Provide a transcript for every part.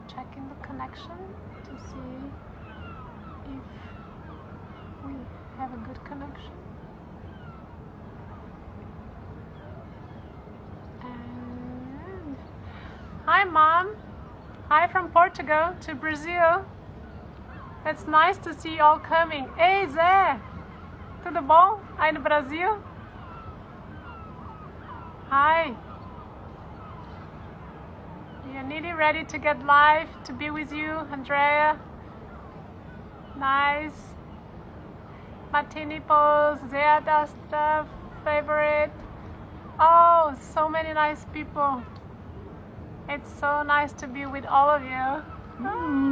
checking the connection to see if we have a good connection. And hi, Mom. Hi from Portugal to Brazil. It's nice to see you all coming. Ei, Zé! Tudo bom aí no Brasil? Hi. You're nearly ready to get live, to be with you, Andrea. Nice. Martini Pose, Zé da stuff, favorite. Oh, so many nice people. It's so nice to be with all of you.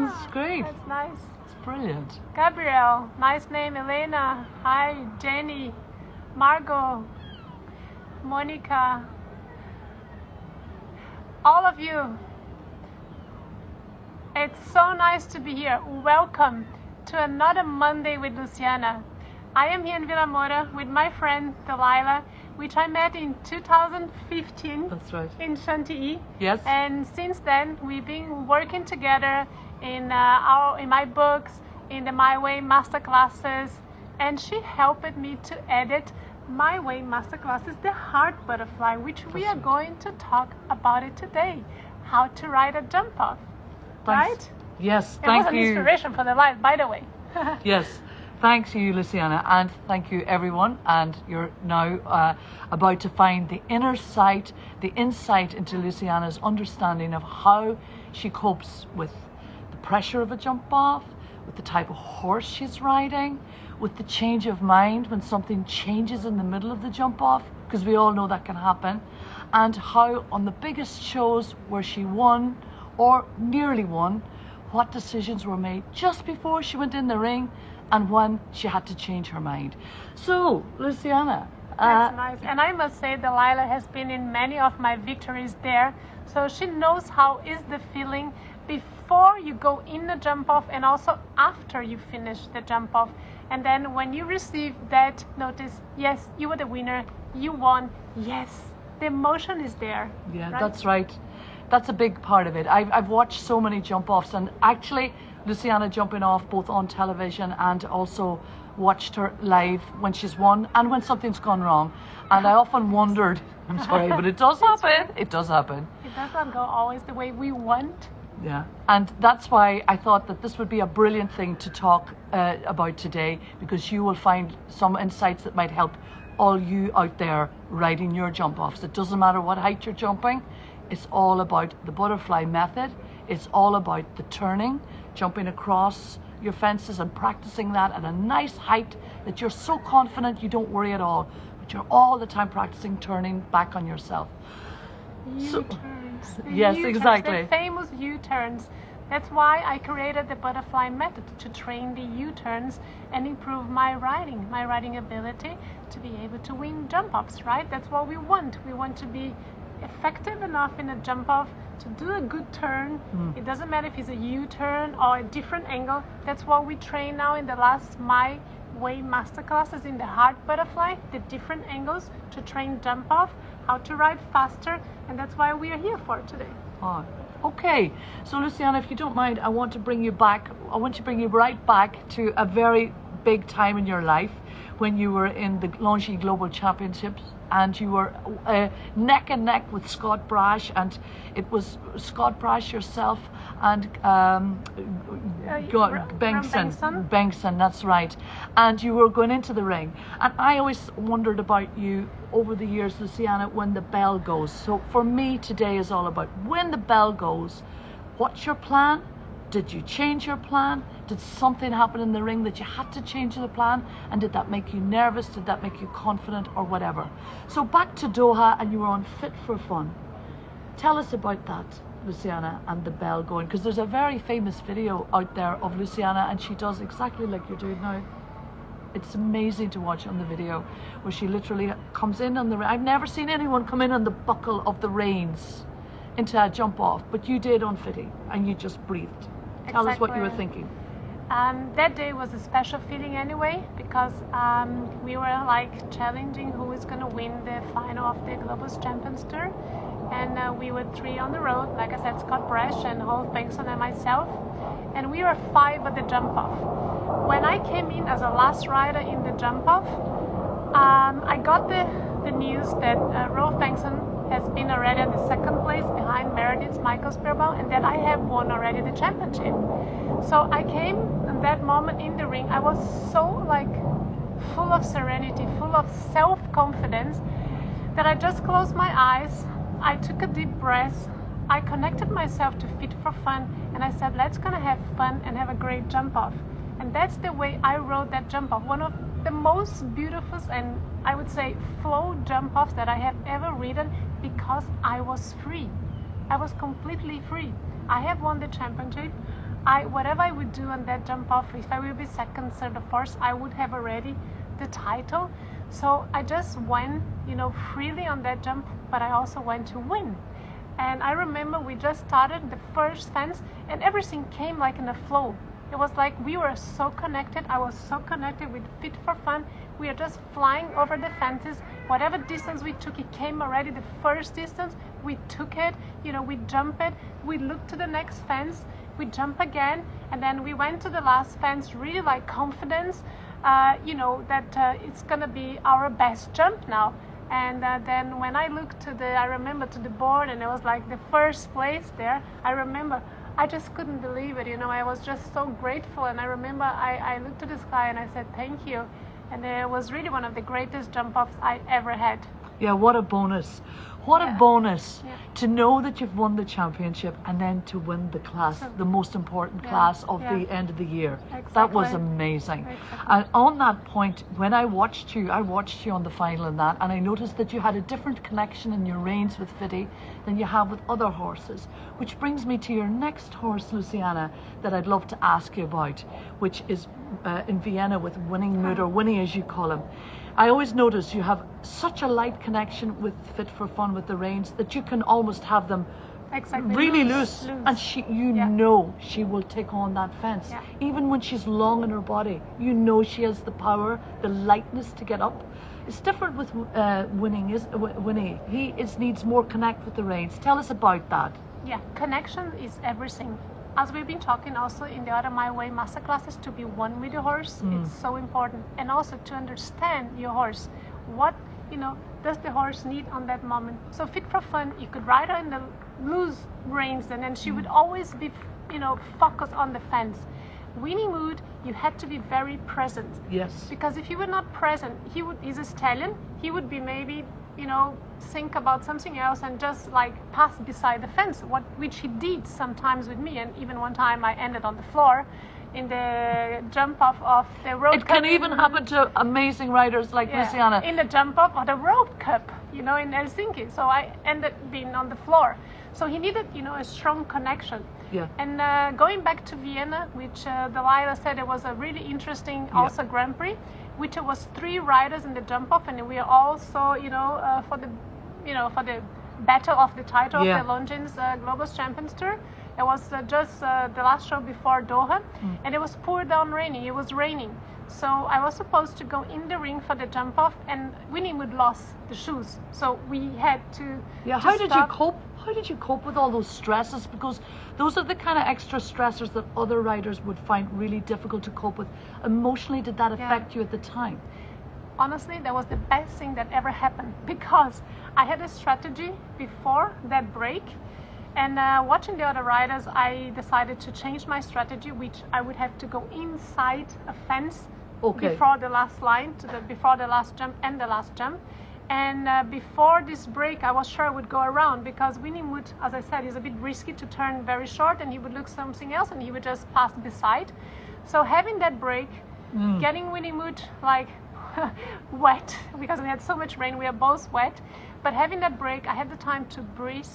It's great. That's nice. It's brilliant. Gabriel, nice name. Elena, hi. Jenny, Margot, Monica, all of you. It's so nice to be here. Welcome to another Monday with Luciana. I am here in Vila Moura with my friend Delilah, which I met in 2015. That's right. In Chantilly. Yes. And since then, we've been working together in my books, in the My Way masterclasses, and she helped me to edit My Way masterclasses, The Heart Butterfly, which we are going to talk about it today. How to write a jump off. Thanks. Right? Yes, It thank was an you. inspiration for the life, by the way. Yes, thanks you, Luciana, and thank you, everyone. And you're now about to find the inner sight, the insight into Luciana's understanding of how she copes with the pressure of a jump off, with the type of horse she's riding, with the change of mind when something changes in the middle of the jump off, because we all know that can happen, and how on the biggest shows where she won or nearly won, what decisions were made just before she went in the ring and when she had to change her mind. So, Luciana. That's nice. And I must say, Delilah has been in many of my victories there. So she knows how is the feeling before you go in the jump off and also after you finish the jump off. And then when you receive that notice, yes, you were the winner, you won, yes, the emotion is there. Yeah, right? That's right. That's a big part of it. I've watched so many jump offs, and actually Luciana jumping off both on television and also watched her live when she's won and when something's gone wrong. And I often wondered, I'm sorry, but it does happen. It does happen. It does not go always the way we want. Yeah, and that's why I thought that this would be a brilliant thing to talk about today, because you will find some insights that might help all you out there riding your jump offs. It doesn't matter what height you're jumping. It's all about the butterfly method. It's all about the turning, jumping across your fences and practicing that at a nice height that you're so confident you don't worry at all, but you're all the time practicing turning back on yourself. U-turns. Yes, U-turns, exactly. The famous U-turns. That's why I created the butterfly method, to train the U-turns and improve my riding ability to be able to win jump offs, right? That's what we want. We want to be effective enough in a jump off to do a good turn. It doesn't matter if it's a U-turn or a different angle. That's what we train now in the last My Way masterclasses in the Heart Butterfly, the different angles to train jump off, how to ride faster, and that's why we are here for today. Oh, okay. So Luciana, if you don't mind, I want to bring you back. I want to bring you right back to a very big time in your life when you were in the Lingerie Global Championships and you were neck and neck with Scott Brash, and it was Scott Brash, yourself, and Bengtson, that's right. And you were going into the ring. And I always wondered about you over the years, Luciana, when the bell goes. So for me, today is all about when the bell goes, what's your plan? Did you change your plan? Did something happen in the ring that you had to change the plan? And did that make you nervous? Did that make you confident, or whatever? So back to Doha, and you were on Fit for Fun. Tell us about that, Luciana, and the bell going. Because there's a very famous video out there of Luciana, and she does exactly like you're doing now. It's amazing to watch on the video, where she literally comes in on the... I've never seen anyone come in on the buckle of the reins into a jump off, but you did on Fitty, and you just breathed. Tell us what you were thinking. That day was a special feeling anyway, because we were like challenging who is going to win the final of the Global Champions Tour. And and we were 3 on the road. Like I said, Scott Brash and Rolf Bengtsson and myself, and we were 5 at the jump off. When I came in as a last rider in the jump off, I got the news that Rolf Bengtsson has been already at the 2nd place behind Meredith's Michael Spearbaugh, and that I have won already the championship. So I came in that moment in the ring. I was so like full of serenity, full of self-confidence, that I just closed my eyes. I took a deep breath. I connected myself to Fit for Fun, and I said, let's gonna have fun and have a great jump off. And that's the way I rode that jump off. One of the most beautiful and I would say flow jump offs that I have ever ridden, because I was free. I was completely free. I have won the championship. Whatever I would do on that jump off, if I will be 2nd, 3rd, or 4th, I would have already the title. So I just went, freely on that jump, but I also went to win. And I remember we just started the first fence, and everything came like in a flow. It was like we were so connected. I was so connected with Fit for Fun. We are just flying over the fences. Whatever distance we took, it came already the first distance. We took it, we jump it. We looked to the next fence. We jump again, and then we went to the last fence, really like confidence, that it's gonna be our best jump now. And then when I looked I remember to the board, and it was like the 1st place there. I remember I just couldn't believe it, I was just so grateful. And I remember I looked to the sky and I said thank you, and it was really one of the greatest jump offs I ever had. Yeah, what a bonus. What a bonus to know that you've won the championship, and then to win the class, the most important class of the end of the year. Exactly. That was amazing. Exactly. And on that point, when I watched you on the final in that, and I noticed that you had a different connection in your reins with Fitty than you have with other horses, which brings me to your next horse, Luciana, that I'd love to ask you about, which is in Vienna with Winning Mood, or Winny as you call him. I always notice you have such a light connection with Fit for Fun with the reins that you can almost have them really loose. And she will take on that fence. Yeah. Even when she's long in her body, she has the power, the lightness to get up. It's different with Winny. He needs more connect with the reins. Tell us about that. Yeah, connection is everything. As we've been talking also in the other My Way masterclasses, to be one with your horse, it's so important. And also to understand your horse. What, does the horse need on that moment? So Fit for Fun, you could ride her in the loose reins, and then she would always be, focused on the fence. Winning Mood, you had to be very present. Yes. Because if you were not present, he's a stallion, he would be maybe, think about something else and just like pass beside the fence, which he did sometimes with me. And even one time I ended on the floor in the jump off of the Road Cup. It can even happen to amazing riders like Luciana. In the jump off of the Road Cup, in Helsinki. So I ended being on the floor. So he needed, a strong connection. Yeah. And going back to Vienna, which Delilah said it was a really interesting also Grand Prix, which it was 3 riders in the jump off, and we are also, for the battle of the title of the Longines Globus Champions Tour. It was just the last show before Doha, and it was poured down raining. It was raining. So I was supposed to go in the ring for the jump off, and Winnie would lost the shoes. So we had to. Yeah. How did you cope? How did you cope with all those stresses? Because those are the kind of extra stressors that other riders would find really difficult to cope with. Emotionally, did that affect you at the time? Honestly, that was the best thing that ever happened, because I had a strategy before that break. And watching the other riders, I decided to change my strategy, which I would have to go inside a fence before the last line, before the last jump and the last jump. And before this break, I was sure I would go around, because Winnie would, as I said, is a bit risky to turn very short, and he would look something else, and he would just pass beside. So having that break, getting Winnie Mood like wet, because we had so much rain, we are both wet. But having that break, I had the time to breathe,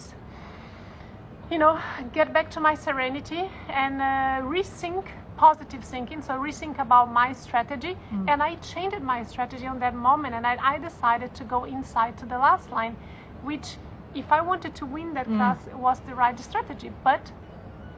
get back to my serenity and rethink, positive thinking. So rethink about my strategy. And I changed my strategy on that moment, and I decided to go inside to the last line, which if I wanted to win that class, it was the right strategy, but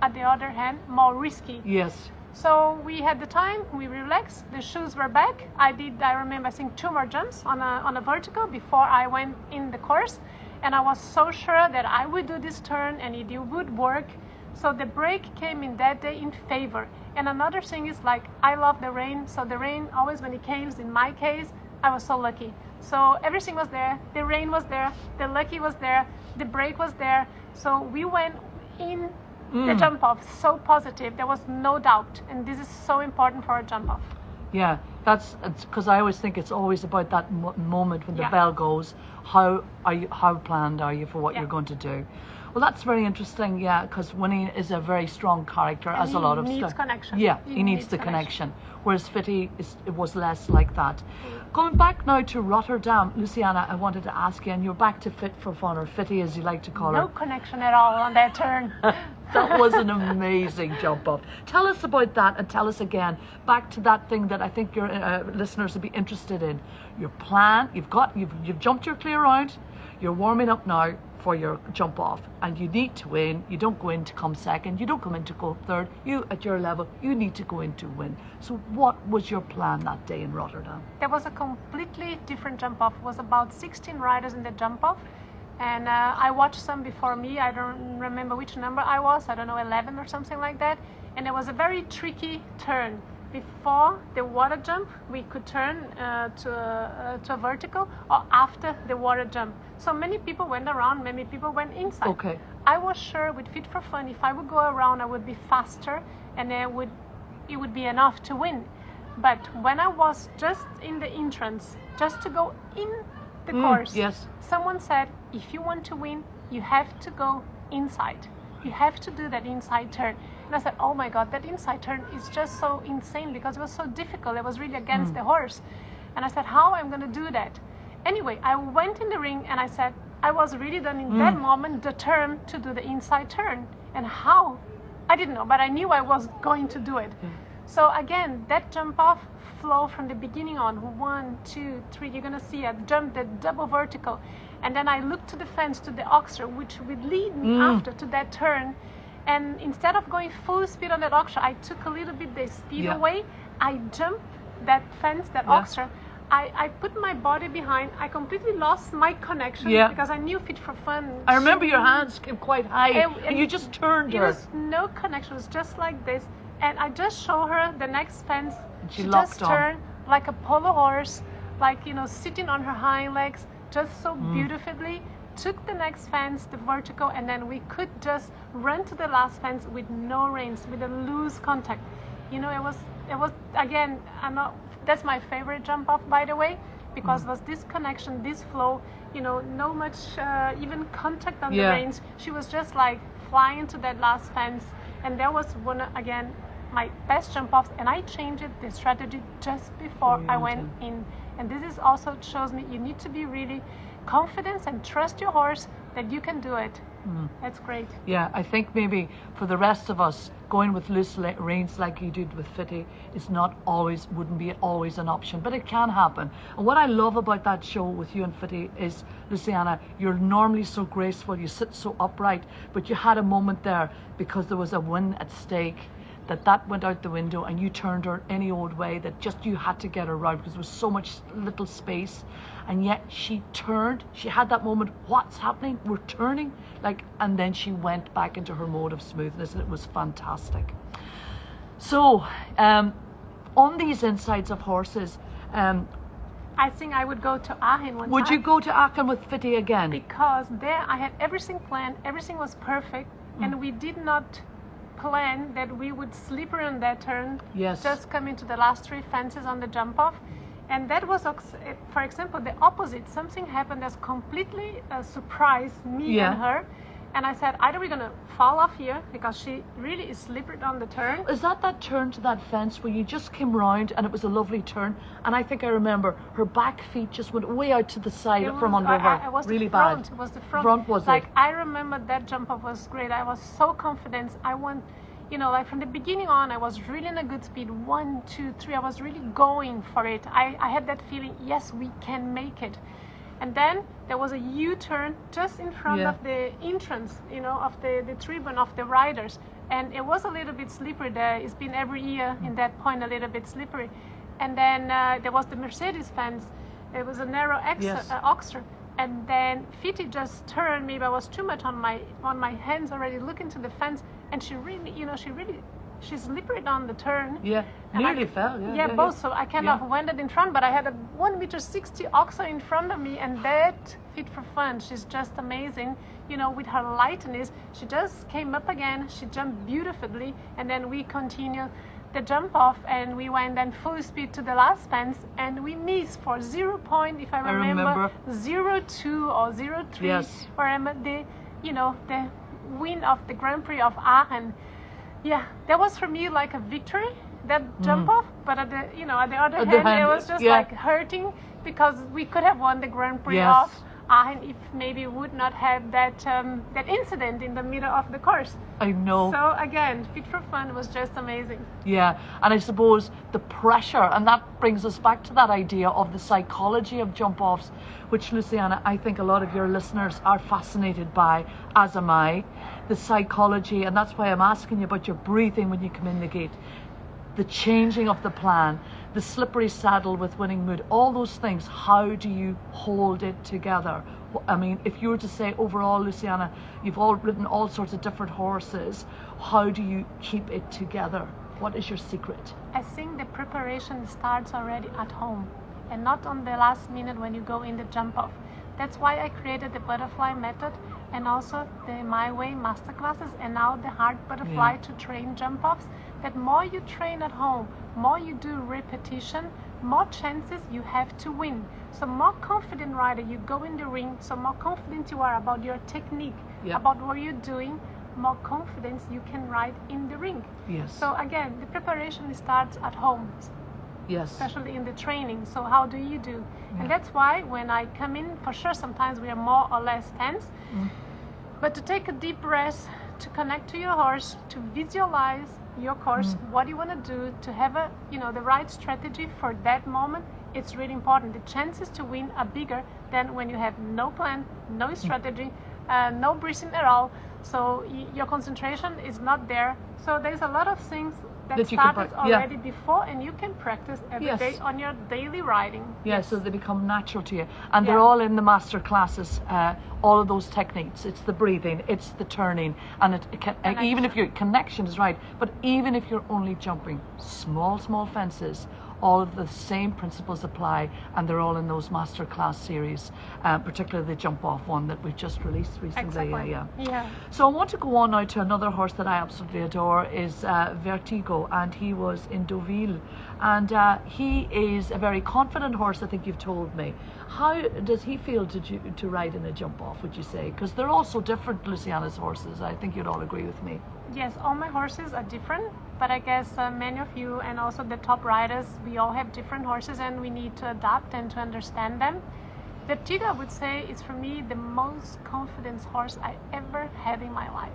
at the other hand, more risky. Yes. So we had the time, we relaxed, the shoes were back. I remember, I think 2 more jumps on a vertical before I went in the course. And I was so sure that I would do this turn and it would work. So the break came in that day in favor. And another thing is, like, I love the rain. So the rain always, when it came, in my case, I was so lucky. So everything was there. The rain was there. The lucky was there. The break was there. So we went in the jump off so positive. There was no doubt. And this is so important for a jump off. Yeah, it's because I always think it's always about that moment when the bell goes. How planned are you for what you're going to do? Well, that's very interesting, yeah, because Winny is a very strong character, and as a lot of stuff. stuff. Connection. Yeah, he needs the connection. Whereas Fitty, it was less like that. Going back now to Rotterdam, Luciana, I wanted to ask you, and you're back to Fit for Fun, or Fitty as you like to call her. No connection at all on that turn. That was an amazing jump off. Tell us about that, and tell us again, back to that thing that I think your listeners would be interested in. Your plan, you've jumped your clear round, you're warming up now for your jump off, and you need to win. You don't go in to come second, you don't come in to go third. You, at your level, you need to go in to win. So what was your plan that day in Rotterdam? There was a completely different jump off. It was about 16 riders in the jump off, and I watched some before me. I don't remember which number I was. I don't know, 11 or something like that. And it was a very tricky turn. Before the water jump, we could turn to a vertical, or after the water jump. So many people went around, many people went inside. Okay. I was sure with Fit for Fun, if I would go around, I would be faster, and it would be enough to win. But when I was just in the entrance, just to go in the course, yes, someone said, if you want to win, you have to go inside. You have to do that inside turn. And I said, oh my God, that inside turn is just so insane, because it was so difficult. It was really against the horse. And I said, how am I going to do that? Anyway, I went in the ring and I said, I was really done in that moment determined to do the inside turn. And how? I didn't know, but I knew I was going to do it. So again, that jump off flow from the beginning on. 1, 2, 3, you're going to see I jumped the double vertical. And then I looked to the fence, to the oxer, which would lead me after to that turn. And instead of going full speed on that oxer, I took a little bit the speed away. I jumped that fence, that oxer. I put my body behind. I completely lost my connection because I knew Fit for Fun. I remember your hands came quite high and you just turned her. There was no connection. It was just like this. And I just showed her the next fence. And she just turned like a polo horse, like, sitting on her hind legs, just so beautifully. Took the next fence, the vertical, and then we could just run to the last fence with no reins, with a loose contact. It was again, that's my favorite jump off, by the way, because it was this connection, this flow, no much even contact on the reins. She was just like flying to that last fence, and that was one, again, my best jump offs, and I changed the strategy just before I went in. And this is also shows me you need to be really confident and trust your horse that you can do it. That's great. Yeah, I think maybe for the rest of us, going with loose reins like you did with Fitty wouldn't be always an option, but it can happen. And what I love about that show with you and Fitty is, Luciana, you're normally so graceful, you sit so upright, but you had a moment there because there was a win at stake, that went out the window, and you turned her any old way, that just you had to get her right because there was so much little space, and yet she turned. She had that moment, what's happening, we're turning, and then she went back into her mode of smoothness, and it was fantastic. So on these insides of horses, I think I would go to Aachen one time. Would you go to Aachen with Fitty again? Because there I had everything planned, everything was perfect, and we did not plan that we would slip her on that turn, just come into the last 3 fences on the jump off. And that was, for example, the opposite. Something happened that's completely surprised me and her. And I said, either we're going to fall off here, because she really is slippery on the turn. Is that turn to that fence where you just came round and it was a lovely turn? And I think I remember her back feet just went way out to the side from under her. It was really the front. bad. It was the front. Front was it? I remember that jump off was great. I was so confident. I went, from the beginning on, I was really in a good speed. 1, 2, 3. I was really going for it. I had that feeling, yes, we can make it. And then there was a U-turn just in front of the entrance, of the tribune of the riders. And it was a little bit slippery there. It's been every year in that point a little bit slippery. And then there was the Mercedes fence. It was a narrow oxer. And then Fitty just turned. Maybe I was too much on my hands already, looking to the fence, and she really, she slippered on the turn. Yeah, And nearly fell. Yeah, yeah, both. So I kind of went in front, but I had a 1.60 meter oxer in front of me, and that Fit for Fun. She's just amazing. With her lightness, she just came up again. She jumped beautifully, and then we continued the jump off, and we went then full speed to the last fence, and we missed for 0 point, if I remember. 0.2 or 0.3. Yes. Or the win of the Grand Prix of Aachen. Yeah, that was for me like a victory, that jump off. But at the other hand, it was just like hurting, because we could have won the Grand Prix of Aachen if maybe we would not have that incident in the middle of the course. I know. So again, Fit for Fun was just amazing. Yeah, and I suppose the pressure, and that brings us back to that idea of the psychology of jump offs, which, Luciana, I think a lot of your listeners are fascinated by, as am I. The psychology, and that's why I'm asking you about your breathing when you come in the gate, the changing of the plan, the slippery saddle with winning mood, all those things. How do you hold it together? I mean, if you were to say overall, Luciana, you've all ridden all sorts of different horses. How do you keep it together? What is your secret? I think the preparation starts already at home, and not on the last minute when you go in the jump off. That's why I created the butterfly method, and also the My Way masterclasses, and now the hard butterfly to train jump offs. That more you train at home, more you do repetition, more chances you have to win. So more confident rider you go in the ring, so more confident you are about your technique, about what you're doing, more confidence you can ride in the ring. Yes. So again, the preparation starts at home. Yes. Especially in the training. So how do you do? And that's why when I come in, for sure sometimes we are more or less tense, but to take a deep breath, to connect to your horse, to visualize your course, what you want to do, to have the right strategy for that moment, it's really important. The chances to win are bigger than when you have no plan, no strategy, no breathing at all. So your concentration is not there. So there's a lot of things that started already before, and you can practice every day on your daily riding. So they become natural to you, and they're all in the master classes. All of those techniques. It's the breathing, it's the turning, and it can, even if your connection is right, but even if you're only jumping small fences, all of the same principles apply, and they're all in those master class series, particularly the jump off one that we've just released recently. Exactly. So I want to go on now to another horse that I absolutely adore, is Vertigo, and he was in Deauville, and he is a very confident horse, I think you've told me. How does he feel to ride in a jump off, would you say? Because they're all so different, Luciana's horses. I think you'd all agree with me. Yes, all my horses are different, but I guess many of you and also the top riders, we all have different horses, and we need to adapt and to understand them. Vertigo, I would say, is for me the most confident horse I ever had in my life.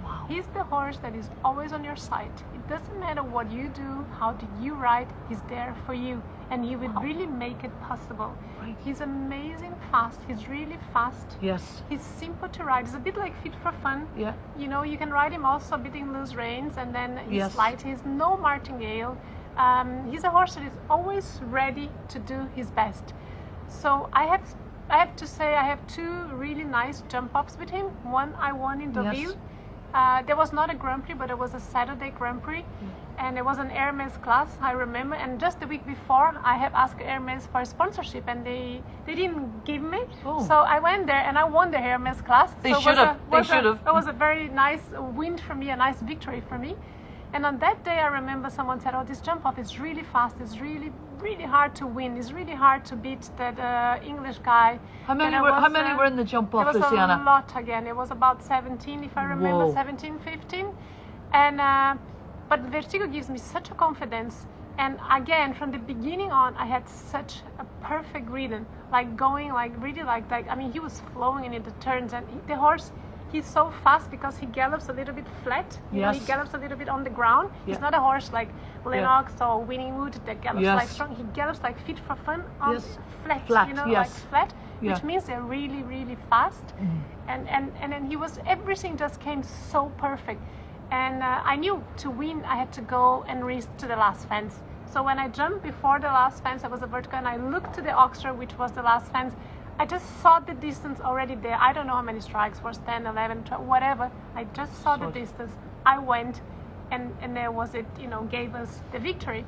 Wow. He's the horse that is always on your side. It doesn't matter what you do, how do you ride, he's there for you, and he will really make it possible. Right. He's amazing fast. He's really fast. Yes. He's simple to ride. He's a bit like Fit for Fun. Yeah. You can ride him also a bit in loose reins, and then he's light. He's no martingale. He's a horse that is always ready to do his best. So I have to say I have two really nice jump offs with him. One I won in Deauville. There was not a Grand Prix, but it was a Saturday Grand Prix, and it was an Hermes class, I remember. And just the week before, I have asked Hermes for a sponsorship, and they didn't give me. So I went there and I won the Hermes class. They should have. It was a very nice win for me, a nice victory for me. And on that day, I remember someone said, "Oh, this jump off is really fast. It's really, really hard to win. It's really hard to beat that English guy." How many were in the jump off, Luciana? It was a lot again. It was about 17, if I remember, 17, 15. And but Vertigo gives me such a confidence. And again, from the beginning on, I had such a perfect rhythm, like going, like really, like I mean, he was flowing in the turns, and the horse. He's so fast because he gallops a little bit flat. He gallops a little bit on the ground. He's not a horse like Lennox or Winny that gallops like strong. He gallops like Fit for Fun on flat, like flat, which means they're really, really fast. And then everything just came so perfect. And I knew to win, I had to go and race to the last fence. So when I jumped before the last fence, I was a vertical, and I looked to the oxer, which was the last fence. I just saw the distance already there. I don't know how many strikes, was 10, 11, 12, whatever. I just saw the distance. I went, and there was it, you know, gave us the victory.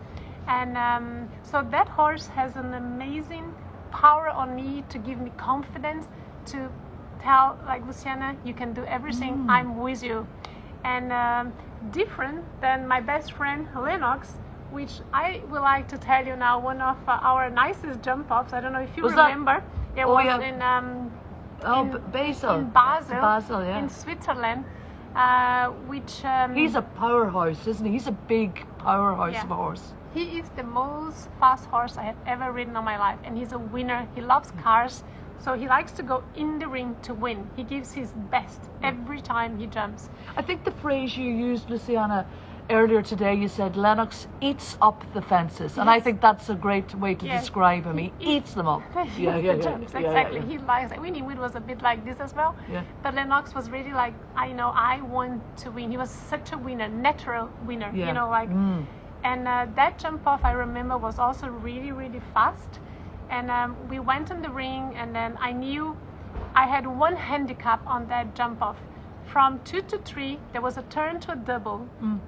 And so that horse has an amazing power on me to give me confidence, to tell, like, Luciana, you can do everything. I'm with you. And different than my best friend Lennox, which I would like to tell you now, one of our nicest jump offs. I don't know if you remember. It was in Basel. In Basel, yeah. in Switzerland, which he's a powerhouse, isn't he? He's a big powerhouse of a horse. He is the most fast horse I have ever ridden on my life, and he's a winner. He loves cars, so he likes to go in the ring to win. He gives his best every time he jumps. I think the phrase you used, Luciana, earlier today, you said Lennox eats up the fences, and I think that's a great way to describe him. He eats them up. Exactly. He likes it. Winnie was a bit like this as well. Yeah. But Lennox was really like, I know, I want to win. He was such a winner, natural winner. Yeah. You know, like. And that jump off, I remember, was also really, really fast. And we went in the ring, and then I knew I had one handicap on that jump off. From 2 to 3, there was a turn to a double,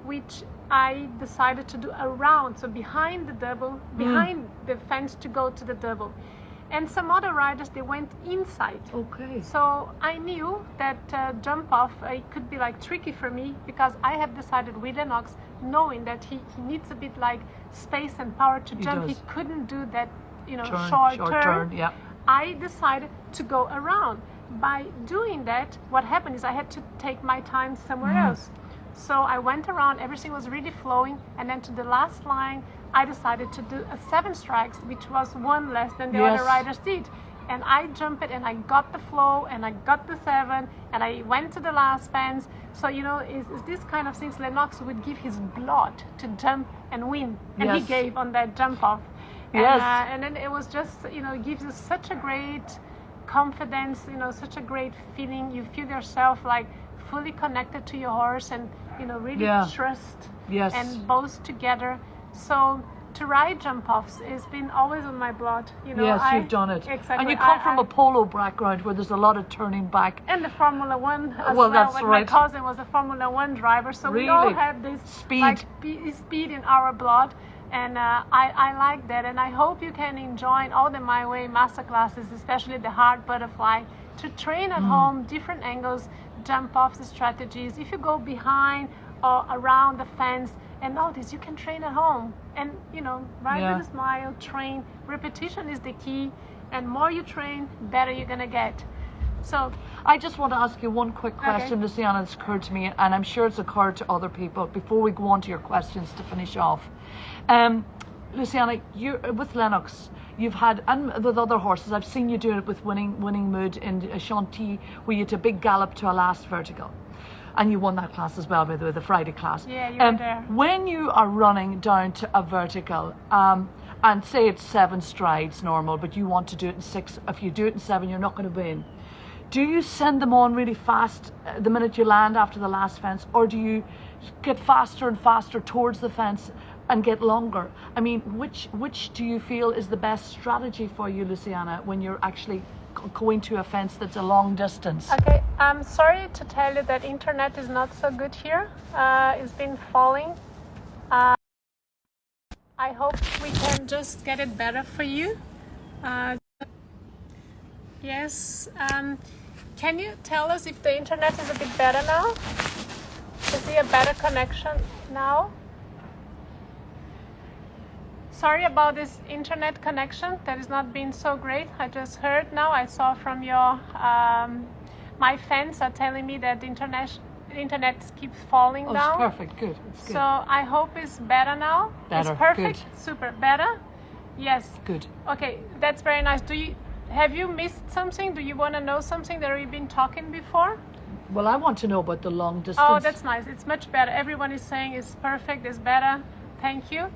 which I decided to do around, so behind the double, behind the fence to go to the double. And some other riders, they went inside. Okay. So I knew that jump off, it could be like tricky for me, because I have decided with Lennox, knowing that he needs a bit like space and power to jump. He couldn't do that, you know, short turn. Yeah. I decided to go around. By doing that, what happened is I had to take my time somewhere else. So I went around, everything was really flowing, and then to the last line, I decided to do a 7 strikes, which was one less than the other riders did. And I jumped it, and I got the flow, and I got the 7, and I went to the last fence. So, you know, is this kind of things Lennox would give his blood to jump and win. And he gave on that jump off. And then it was just, you know, it gives you such a great confidence, you know, such a great feeling. You feel yourself like fully connected to your horse, and, you know, really trust and both together. So to ride jump offs has been always on my blood, you know. Yes, you've done it. Exactly. And you come from a polo background where there's a lot of turning back. And the Formula One as well. That's right. My cousin was a Formula One driver, so we all have this speed in our blood. And I like that, and I hope you can enjoy all the My Way masterclasses, especially the hard butterfly, to train at home, different angles, jump offs, strategies. If you go behind or around the fence and all this, you can train at home. And, you know, ride with a smile, train. Repetition is the key, and more you train, better you're going to get. So I just want to ask you one quick question, Luciana, that's occurred to me, and I'm sure it's occurred to other people, before we go on to your questions to finish off. Luciana, you're with Lennox. You've had, and with other horses, I've seen you doing it with Winning Mood in Chantilly, where you had a big gallop to a last vertical. And you won that class as well, by the way, the Friday class. Yeah, you were there. When you are running down to a vertical, and say it's 7 strides normal, but you want to do it in 6, if you do it in 7, you're not going to win. Do you send them on really fast the minute you land after the last fence, or do you get faster and faster towards the fence and get longer? I mean, which do you feel is the best strategy for you, Luciana, when you're actually going to a fence that's a long distance? Okay, I'm sorry to tell you that internet is not so good here. It's been falling. I hope we can just get it better for you. Yes. Can you tell us if the internet is a bit better now? Is there a better connection now? Sorry about this internet connection that is not being so great. I just heard now, I saw from your, my fans are telling me that the internet keeps falling down. Oh, it's perfect, good. It's good. So I hope it's better now. Better, it's perfect, good. Super, better? Yes. Good. Okay, that's very nice. Have you missed something? Do you want to know something that we've been talking before? Well, I want to know about the long distance. Oh, that's nice. It's much better. Everyone is saying it's perfect, it's better. Thank you.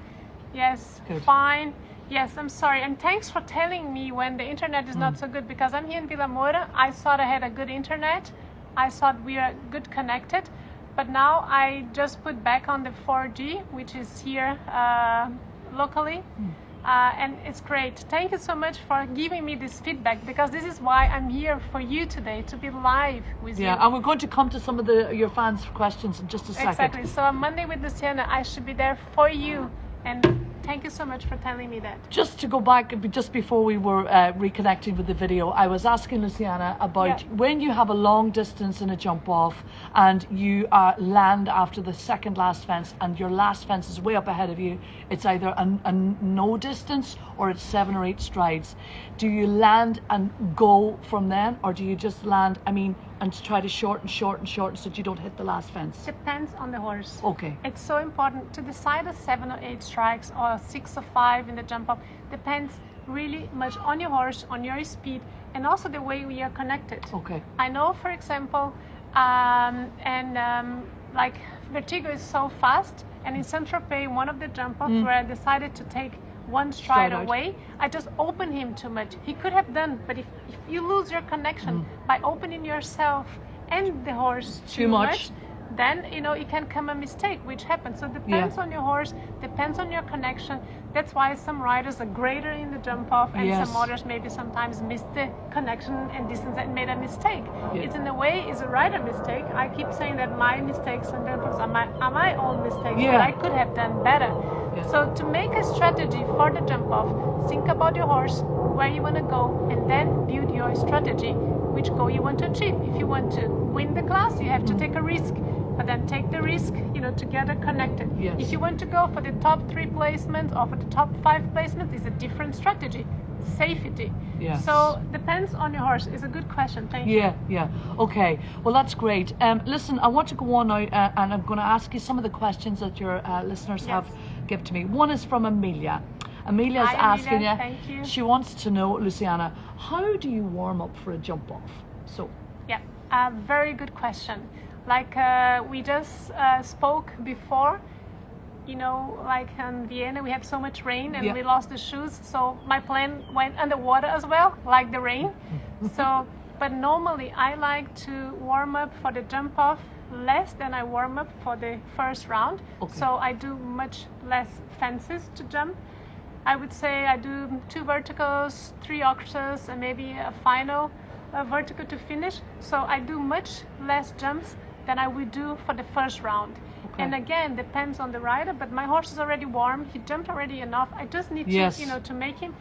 Yes, good. Fine. Yes, I'm sorry. And thanks for telling me when the internet is not so good, because I'm here in Vila Moura. I thought I had a good internet. I thought we are good connected. But now I just put back on the 4G, which is here locally. And it's great. Thank you so much for giving me this feedback, because this is why I'm here for you today, to be live with you. Yeah, and we're going to come to some of your fans' questions in just a second. Exactly. So on Monday with Luciana, I should be there for you. And thank you so much for telling me that. Just to go back, just before we were reconnecting with the video, I was asking Luciana about when you have a long distance in a jump off and you land after the second last fence and your last fence is way up ahead of you, it's either a no distance or it's 7 or 8 strides. Do you land and go from then, or do you just land, and try to shorten so that you don't hit the last fence? Depends on the horse. Okay. It's so important to decide a 7 or 8 strikes or 6 or 5 in the jump off. Depends really much on your horse, on your speed, and also the way we are connected. Okay. I know, for example, like Vertigo is so fast, and in Saint-Tropez, one of the jump offs where I decided to take one stride away, I just opened him too much. He could have done, but if you lose your connection by opening yourself and the horse too much, then it can come a mistake, which happens. So it depends on your horse, depends on your connection. That's why some riders are greater in the jump off, and some others maybe sometimes miss the connection and distance and made a mistake. It's in a way is a rider mistake. I keep saying that my mistakes and jump offs are my own mistakes, but I could have done better. So to make a strategy for the jump off, think about your horse, where you want to go, and then build your strategy, which goal you want to achieve. If you want to win the class, you have to take a risk, but then take the risk, together connected. If you want to go for the top 3 placements or for the top 5 placements, it's a different strategy. Safety. So depends on your horse. It's a good question. Thank you. Okay, well, that's great. Listen, I want to go on now, and I'm going to ask you some of the questions that your listeners have given to me. One is from Amelia. Amelia's asking you, thank you. She wants to know, Luciana, how do you warm up for a jump off? So very good question. Like we just spoke before, like in Vienna, we had so much rain and we lost the shoes. So my plane went underwater as well, like the rain. But normally I like to warm up for the jump off less than I warm up for the first round. So I do much less fences to jump. I would say I do 2 verticals, 3 octaves, and maybe a final vertical to finish. So I do much less jumps than I would do for the first round. And again, depends on the rider, but my horse is already warm. He jumped already enough. I just need to, to make him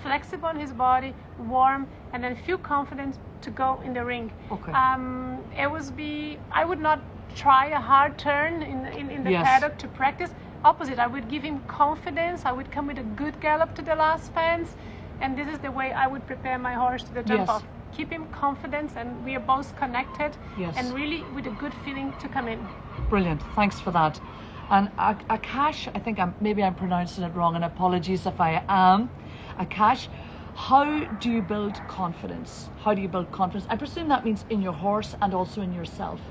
flexible on his body, warm, and then feel confident to go in the ring. I would not try a hard turn in the paddock to practice. Opposite, I would give him confidence. I would come with a good gallop to the last fence, and this is the way I would prepare my horse to the jump off. Keep him confidence, and we are both connected, and really with a good feeling to come in. Brilliant, thanks for that. And Akash, I think maybe I'm pronouncing it wrong, and apologies if I am. Akash, how do you build confidence? How do you build confidence? I presume that means in your horse and also in yourself.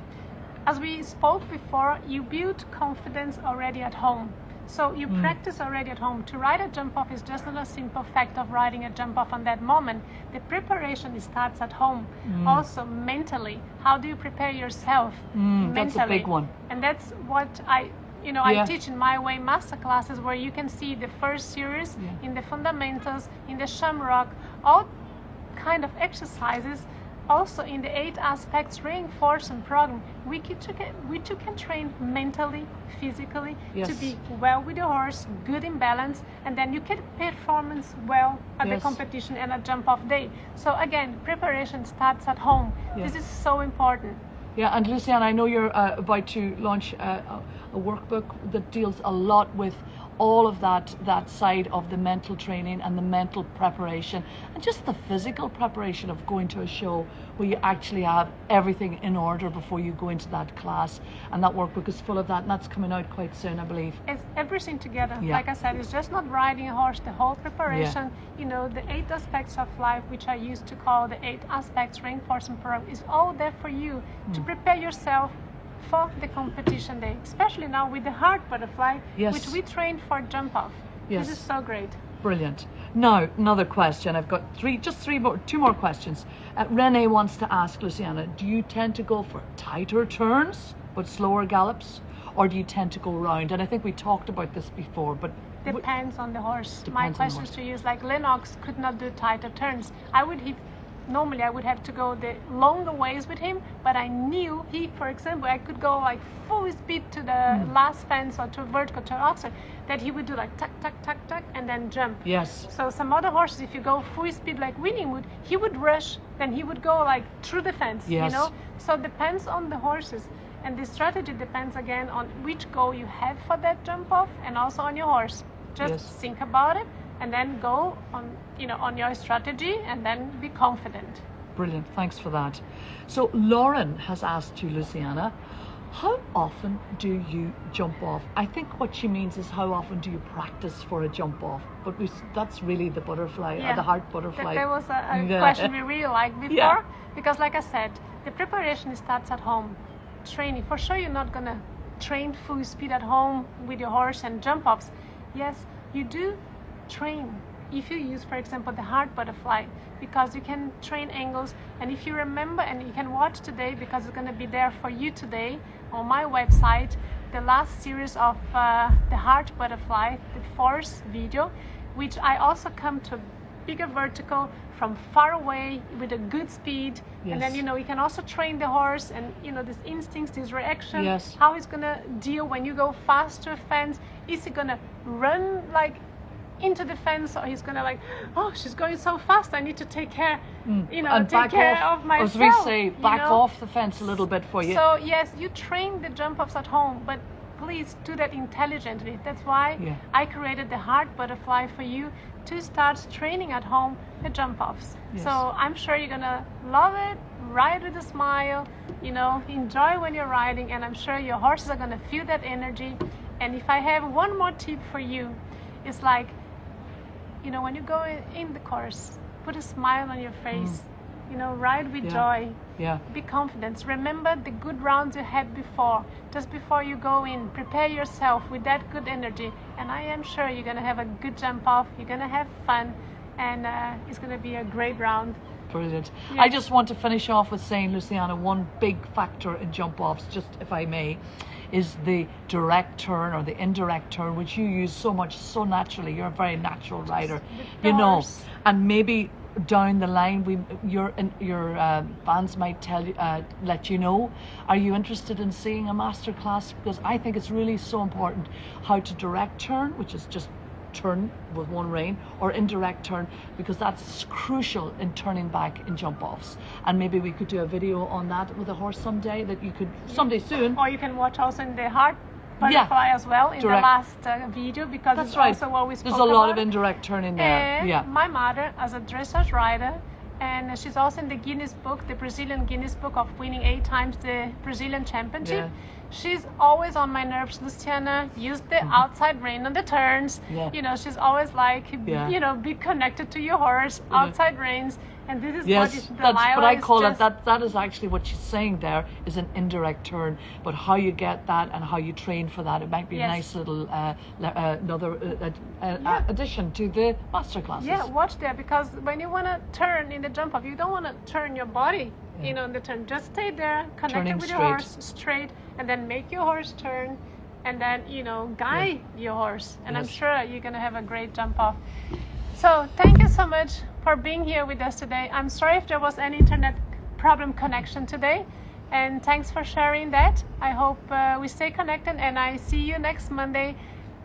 As we spoke before, you build confidence already at home. So you practice already at home. To ride a jump off is just not a simple fact of riding a jump off on that moment. The preparation starts at home. Also mentally, how do you prepare yourself mentally? That's a big one. And that's what I teach in my way master classes, where you can see the first series in the fundamentals, in the shamrock, all kind of exercises. Also in the 8 aspects, reinforce and program, we too can train mentally, physically, to be well with your horse, good in balance, and then you can performance well at the competition and a jump off day. So again, preparation starts at home. This is so important. Yeah, and Luciana, I know you're about to launch a workbook that deals a lot with all of that side of the mental training and the mental preparation and just the physical preparation of going to a show where you actually have everything in order before you go into that class. And that workbook is full of that, and that's coming out quite soon, I believe. It's everything together. Like I said, it's just not riding a horse, the whole preparation, the 8 aspects of life, which I used to call the 8 aspects reinforcement program, is all there for you to prepare yourself for the competition day, especially now with the hard butterfly, which we train for jump off. This is so great. Brilliant. Now, another question. I've got two more questions. Renee wants to ask Luciana, do you tend to go for tighter turns but slower gallops, or do you tend to go round? And I think we talked about this before, but Depends on the horse. Depends My on the questions horse. to you is like Lennox could not do tighter turns. Normally I would have to go the longer ways with him, but I knew for example, I could go like full speed to the last fence or to vertical to offset, that he would do like tuck, tuck, tuck, tuck, and then jump. Yes. So some other horses, if you go full speed like Winny would, he would rush, then he would go like through the fence, Yes. you know? So it depends on the horses. And the strategy depends again on which goal you have for that jump off and also on your horse. Just Yes. think about it and then go on, on your strategy and then be confident. Brilliant, thanks for that. So Lauren has asked you, Luciana, how often do you jump off? I think what she means is how often do you practice for a jump off? But that's really the butterfly, the heart butterfly. That was a question we really liked before. Yeah. Because like I said, the preparation starts at home. Training, for sure you're not gonna train full speed at home with your horse and jump offs. Yes, you do train if you use, for example, the heart butterfly, because you can train angles. And if you remember, and you can watch today, because it's going to be there for you today on my website, the last series of the heart butterfly, the force video, which I also come to a bigger vertical from far away with a good speed. Yes. And then you can also train the horse and these instincts, this reaction, Yes. how he's gonna deal when you go fast to a fence. Is he gonna run like into the fence, or he's gonna like, oh, she's going so fast, I need to take care, and take back care off, of myself. as we say, back know? off the fence a little bit for you. So yes, you train the jump offs at home, but please do that intelligently. That's why I created the heart butterfly for you to start training at home the jump offs. Yes. So I'm sure you're gonna love it, ride with a smile, enjoy when you're riding, and I'm sure your horses are gonna feel that energy. And if I have one more tip for you, it's like, when you go in the course, put a smile on your face, ride with joy. Yeah. Be confident. Remember the good rounds you had before. Just before you go in, prepare yourself with that good energy. And I am sure you're going to have a good jump off. You're going to have fun. And it's going to be a great round. Brilliant. Yes. I just want to finish off with saying, Luciana, one big factor in jump offs, just if I may, is the direct turn or the indirect turn, which you use so much, so naturally. You're a very natural rider, horse. and maybe down the line your fans might let you know, are you interested in seeing a master class? Because I think it's really so important how to direct turn, which is just turn with one rein, or indirect turn, because that's crucial in turning back in jump offs. And maybe we could do a video on that with a horse someday, that you could someday soon. Or you can watch also in the heart butterfly as well in direct. the last video, because That's it's right. also what we spoke There's a lot about. of indirect turning there. And my mother, as a dressage rider, and she's also in the Guinness book, the Brazilian Guinness book of winning 8 times the Brazilian championship. Yeah. She's always on my nerves, Luciana. Use the outside rein on the turns. Yeah. She's always like, be connected to your horse, outside reins. And this is Yes, what but I call just, it that is actually what she's saying there, is an indirect turn. But how you get that and how you train for that, it might be a nice little another addition to the master classes. Yeah, watch there, because when you want to turn in the jump off, you don't want to turn your body, in the turn. Just stay there, connected with your horse, straight, and then make your horse turn, and then guide your horse. And I'm sure you're gonna have a great jump off. So thank you so much for being here with us today. I'm sorry if there was any internet problem connection today, and thanks for sharing that. I hope we stay connected, and I see you next Monday.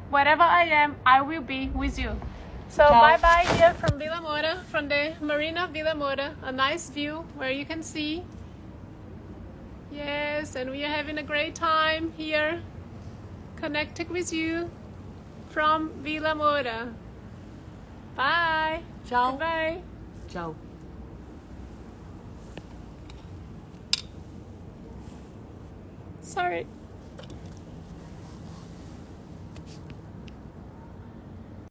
Wherever I am, I will be with you. So bye-bye here from Vila Moura, from the Marina Vila Moura. A nice view where you can see. Yes, and we are having a great time here, connecting with you from Vila Moura. Bye. Ciao. Bye. Ciao. Sorry.